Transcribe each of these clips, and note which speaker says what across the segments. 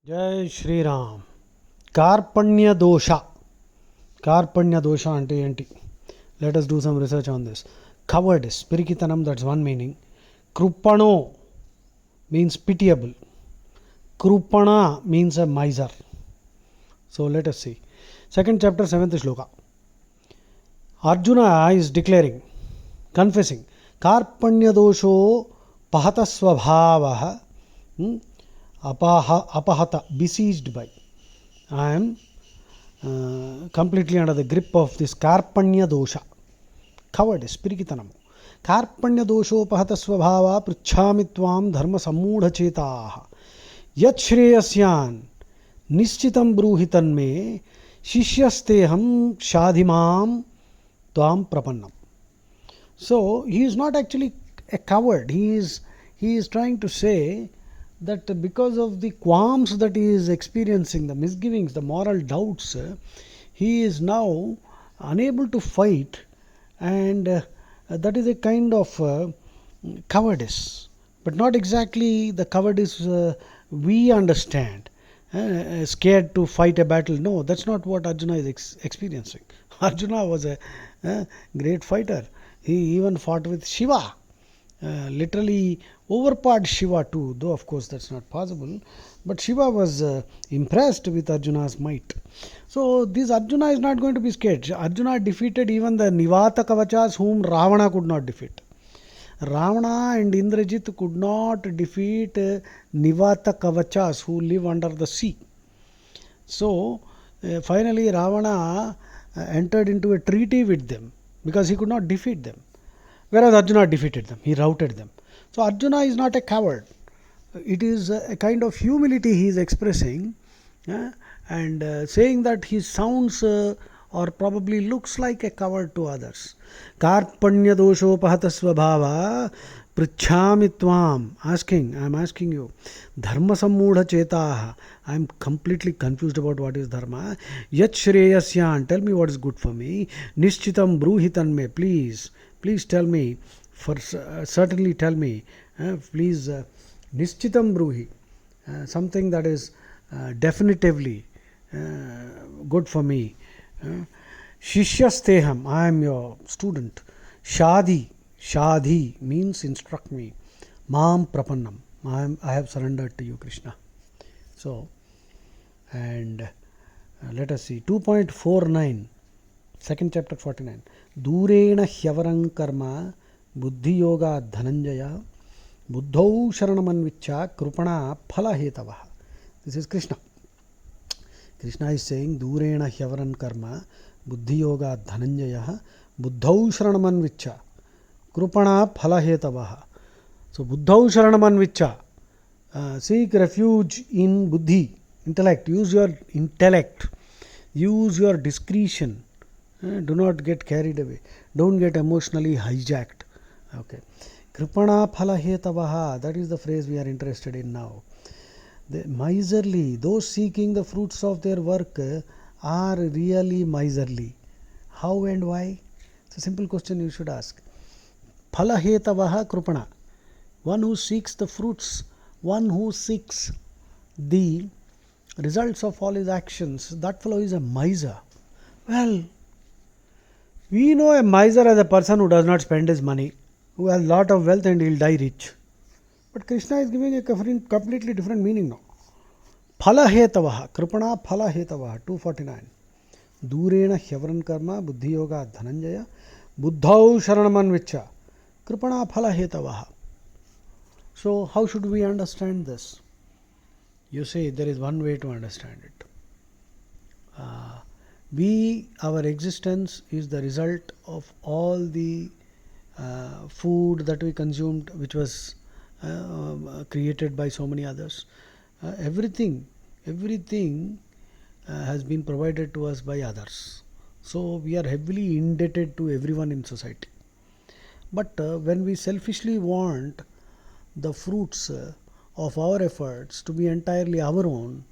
Speaker 1: Jai Shri Ram. Karpanya dosha. Karpanya dosha ante enti. Let us do some research on this. Cowardice, pirikitanam, that's one meaning. Krupano means pitiable. Krupana means a miser. So let us see. Second chapter, 7th shloka. Arjuna is declaring, confessing, Karpanya dosho pahata svabhavaha, apahata, besieged by. I am completely under the grip of this karpanya dosha. Cowardice, pirikitanam. Karpanya doshopahata svabhava pruchhami tvam dharma sammudha chetaha. Yat shreyasyan nishchitam bruhitan me shishyasteham shadhimam tvam prapannam. So he is not actually a coward. He is trying to say that because of the qualms that he is experiencing, the misgivings, the moral doubts, he is now unable to fight, and that is a kind of cowardice, but not exactly the cowardice we understand. Scared to fight a battle. No, that's not what Arjuna is experiencing. Arjuna was a great fighter. He even fought with Shiva. Literally overpowered Shiva too, though of course that's not possible. But Shiva was impressed with Arjuna's might. So this Arjuna is not going to be scared. Arjuna defeated even the Nivata Kavachas whom Ravana could not defeat. Ravana and Indrajit could not defeat Nivata Kavachas who live under the sea. So finally Ravana entered into a treaty with them because he could not defeat them. Whereas Arjuna defeated them, he routed them. So Arjuna is not a coward. It is a kind of humility he is expressing, and saying that he sounds or probably looks like a coward to others. Karpanya doshopahata svabhava pruchhami tvam. I am asking you. Dharma sammudha chetaha. I am completely confused about what is dharma. Yat shreyasyan. Tell me what is good for me. Nishchitam bruhitan me. Please tell me, certainly tell me, please, nishchitam bruhi, something that is definitively good for me. Shishyasteham, I am your student. Shadhi means instruct me. Mam prapannam, I have surrendered to you, Krishna. So, and let us see, 2.49. Second chapter 49. Durena hyavarang karma buddhi yoga dhananjaya buddhau sharanamanvicha krupana phala hetavaha. This is Krishna. Krishna is saying Durena hyavarang karma buddhi yoga dhananjaya buddhau sharanamanvicha krupana phala hetavaha. So buddhau sharanamanvicha, seek refuge in buddhi, intellect. Use your intellect. Use your discretion. Do not get carried away. Don't get emotionally hijacked. Okay. Kripana phala hetavaha. That is the phrase we are interested in now. The miserly, those seeking the fruits of their work are really miserly. How and why? It's a simple question you should ask. Phala hetavaha kripana. One who seeks the fruits, one who seeks the results of all his actions, that fellow is a miser. Well, we know a miser as a person who does not spend his money, who has a lot of wealth and he will die rich. But Krishna is giving a completely different meaning now. Phala hetavaha, kripana phala hetavaha, 249. Durena hyavaran karma buddhi yoga dhananjaya buddhau sharanamanvicha kripana phala hetavaha. So how should we understand this? You say there is one way to understand it. Our existence is the result of all the food that we consumed, which was created by so many others. Everything has been provided to us by others. So we are heavily indebted to everyone in society. But when we selfishly want the fruits of our efforts to be entirely our own,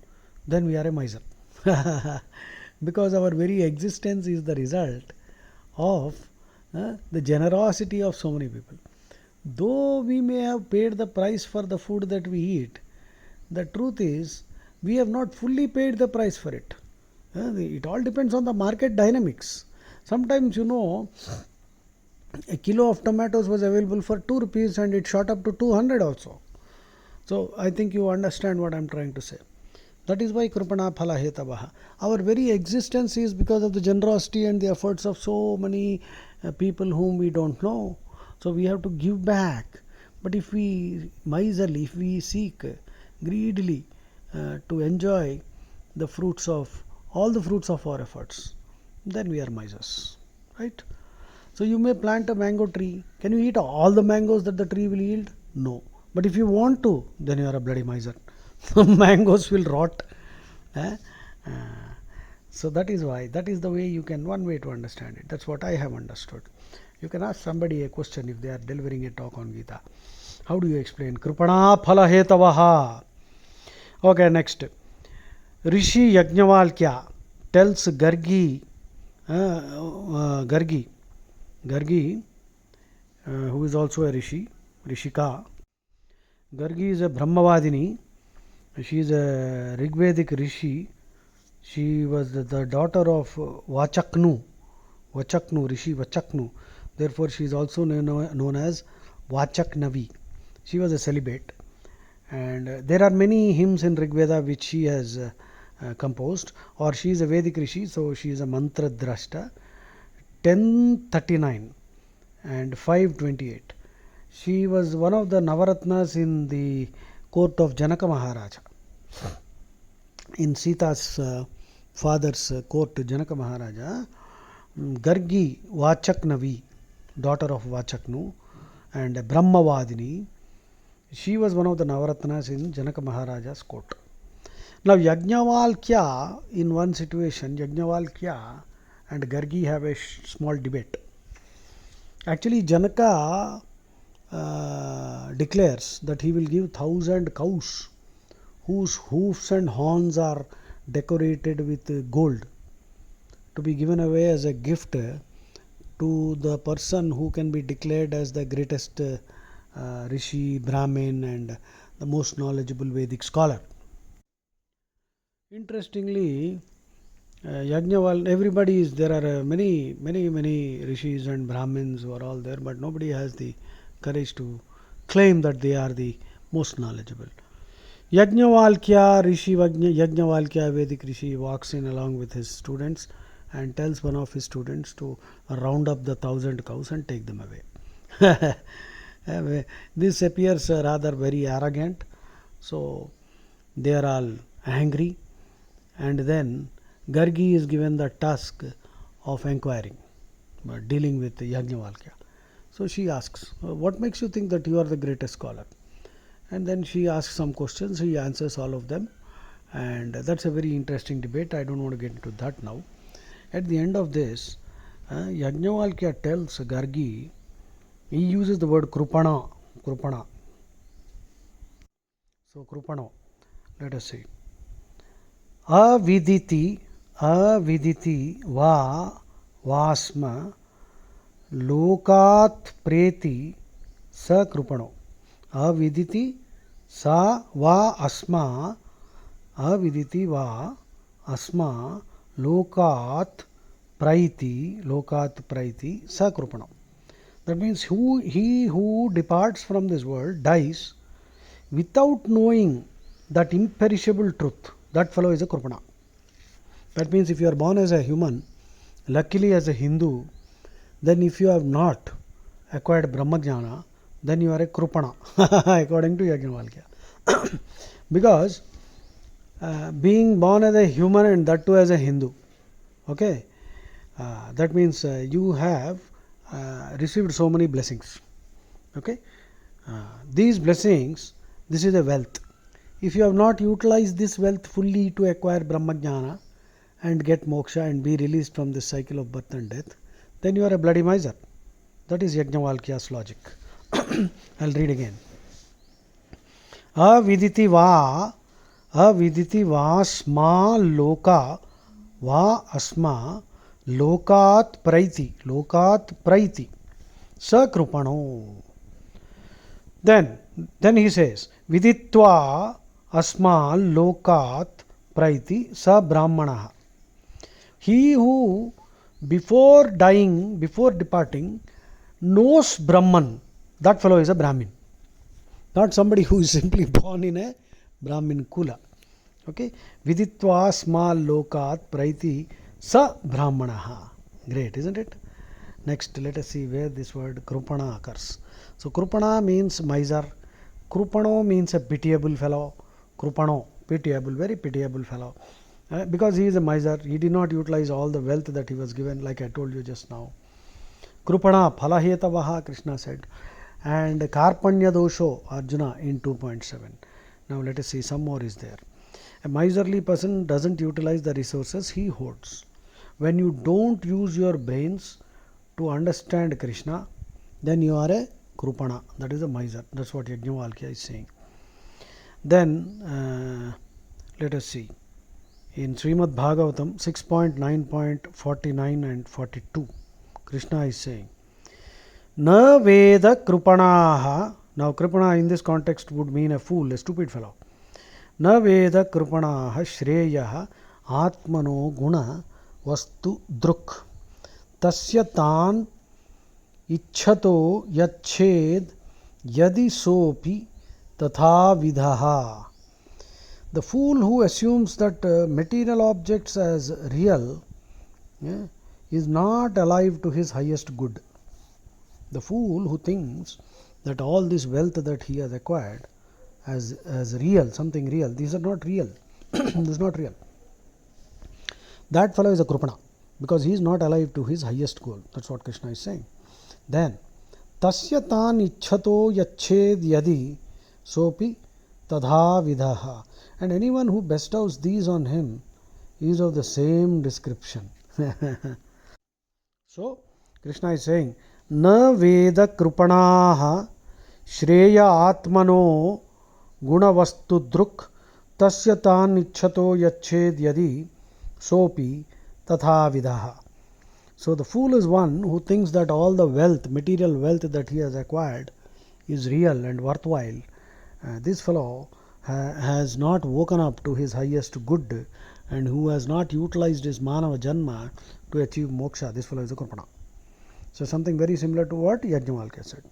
Speaker 1: then we are a miser. Because our very existence is the result of the generosity of so many people. Though we may have paid the price for the food that we eat, the truth is we have not fully paid the price for it. It all depends on the market dynamics. Sometimes, a kilo of tomatoes was available for 2 rupees and it shot up to 200 also. So I think you understand what I am trying to say. That is why Kripana Phala Hetavaha. Our very existence is because of the generosity and the efforts of so many people whom we don't know. So we have to give back. But if we miserly, if we seek greedily to enjoy the fruits of all the fruits of our efforts, then we are misers, right? So you may plant a mango tree. Can you eat all the mangoes that the tree will yield? No. But if you want to, then you are a bloody miser. Mangoes will rot. So that is why, that is the way you can, one way to understand it. That's what I have understood. You can ask somebody a question if they are delivering a talk on Gita. How do you explain? Kripana phala hetavaha. Okay, next. Rishi Yajnavalkya tells Gargi, who is also a Rishi, Rishika. Gargi is a Brahmavadini. She is a Rigvedic Rishi. She was the daughter of Vachaknu, Rishi Vachaknu. Therefore, she is also known as Vachaknavi. She was a celibate. And there are many hymns in Rigveda which she has composed, or she is a Vedic Rishi, so she is a Mantra Drashta. 1039 and 528. She was one of the Navaratnas in the court of Janaka Maharaja. In Sita's father's court, Janaka Maharaja, Gargi Vachaknavi, daughter of Vachaknu, and Brahmavadini, she was one of the Navaratnas in Janaka Maharaja's court. Now, Yajnavalkya, in one situation, Yajnavalkya and Gargi have a small debate. Actually, Janaka declares that he will give 1,000 cows whose hoofs and horns are decorated with gold to be given away as a gift to the person who can be declared as the greatest Rishi, Brahmin and the most knowledgeable Vedic scholar. Interestingly, Yajnaval, everybody is, there are many Rishis and Brahmins who are all there, but nobody has the courage to claim that they are the most knowledgeable. Yajnavalkya, Rishi Yajnavalkya, Vedic Rishi, walks in along with his students and tells one of his students to round up the 1,000 cows and take them away. This appears rather very arrogant, so they are all angry, and then Gargi is given the task of inquiring, dealing with Yajnavalkya. So she asks, what makes you think that you are the greatest scholar? And then she asks some questions, he answers all of them, and that's a very interesting debate. I don't want to get into that now. At the end of this, Yajnavalkya tells Gargi, he uses the word Kripana. So Kripano, let us see. Aviditi vasma lokat preti sa Kripano. Aviditi sa va asma, aviditi va asma lokat praiti sa Kripano. That means he who departs from this world dies without knowing that imperishable truth. That fellow is a Kripana. That means if you are born as a human, luckily as a Hindu, then if you have not acquired Brahmajnana, then you are a Kripana, according to Yajnavalkya. Because being born as a human and that too as a Hindu, okay, that means you have received so many blessings. Okay, these blessings, this is a wealth. If you have not utilized this wealth fully to acquire Brahmajnana and get moksha and be released from this cycle of birth and death, then you are a bloody miser. That is Yajnavalkya's logic. I'll read again. Aviditi va sma loka va asma lokat praiti sa Kripano. Then he says, viditva asmal lokat praiti sa brahmana. He who before dying, before departing, knows Brahman, that fellow is a Brahmin. Not somebody who is simply born in a Brahmin kula. Okay, viditva small lokat praiti sa brahmanaha. Great, isn't it? Next, let us see where this word krupana occurs. So krupana means miser. Krupano means a pitiable fellow. Krupano, pitiable, very pitiable fellow. Because he is a miser, he did not utilize all the wealth that he was given, like I told you just now. Krupana phalahetavaha, Krishna said. And karpanya dosho, Arjuna in 2.7. Now let us see, some more is there. A miserly person doesn't utilize the resources he hoards. When you don't use your brains to understand Krishna, then you are a krupana, that is a miser. That's what Yajnavalkya is saying. Then let us see. In Srimad Bhagavatam 6.9.49 and 42, Krishna is saying, Na Veda Krupanaha. Now, Krupana in this context would mean a fool, a stupid fellow. Na Veda Krupanaha Shreyaha Atmano Guna Vastu Druk Tasya Tan Ichhato Yached Yadi Sopi Tatha Vidaha. The fool who assumes that material objects as real is not alive to his highest good. The fool who thinks that all this wealth that he has acquired as real, something real, these are not real. This is not real. That fellow is a krupana, because he is not alive to his highest goal. That's what Krishna is saying. Then, tasya tan ichhato yached yadi sopi tadha vidaha. And anyone who bestows these on him is of the same description. So, Krishna is saying, Na Veda Krupanaha Shreya Atmano Gunavastu Druk Tasya Tan Ichhato Yached Yadi Sopi Tatha Vidaha. So, the fool is one who thinks that all the wealth, material wealth that he has acquired is real and worthwhile. This fellow has not woken up to his highest good and who has not utilized his manava janma to achieve moksha. This fellow is a krupana. So something very similar to what Yajnavalkya said.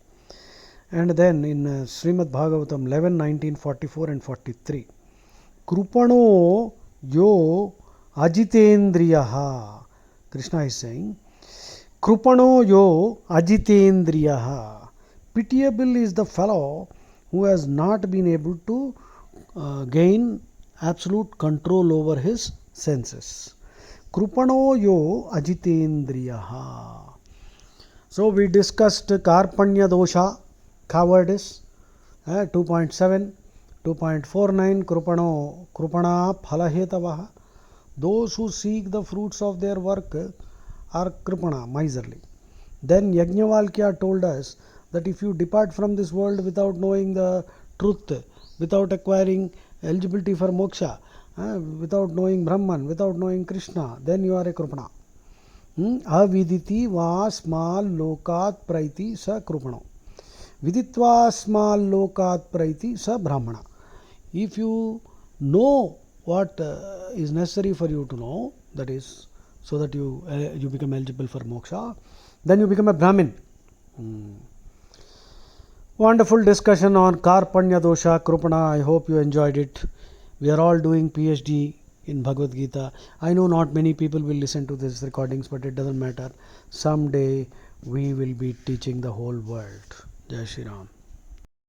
Speaker 1: And then in Srimad Bhagavatam 11, 19, 44 and 43, Krupano yo ajitendriyaha. Krishna is saying, Krupano yo ajitendriyaha. Pitiable is the fellow who has not been able to gain absolute control over his senses. Krupano yo ajitendriyaha. So we discussed karpanya dosha, cowardice, 2.7, 2.49, krupana phalahetavaha. Those who seek the fruits of their work are krupana, miserly. Then Yajnavalkya told us that if you depart from this world without knowing the truth, without acquiring eligibility for moksha, without knowing Brahman, without knowing Krishna, then you are a krupana. Aviditi vasmal lokat praiti sa krupano. Viditva smal lokat praiti sa brahmana. If you know what is necessary for you to know, that is, so that you become eligible for moksha, then you become a Brahmin. Wonderful discussion on karpanya dosha, krupana. I hope you enjoyed it. We are all doing PhD in Bhagavad Gita. I know not many people will listen to these recordings, but it doesn't matter. Someday we will be teaching the whole world. Jai Shri Ram.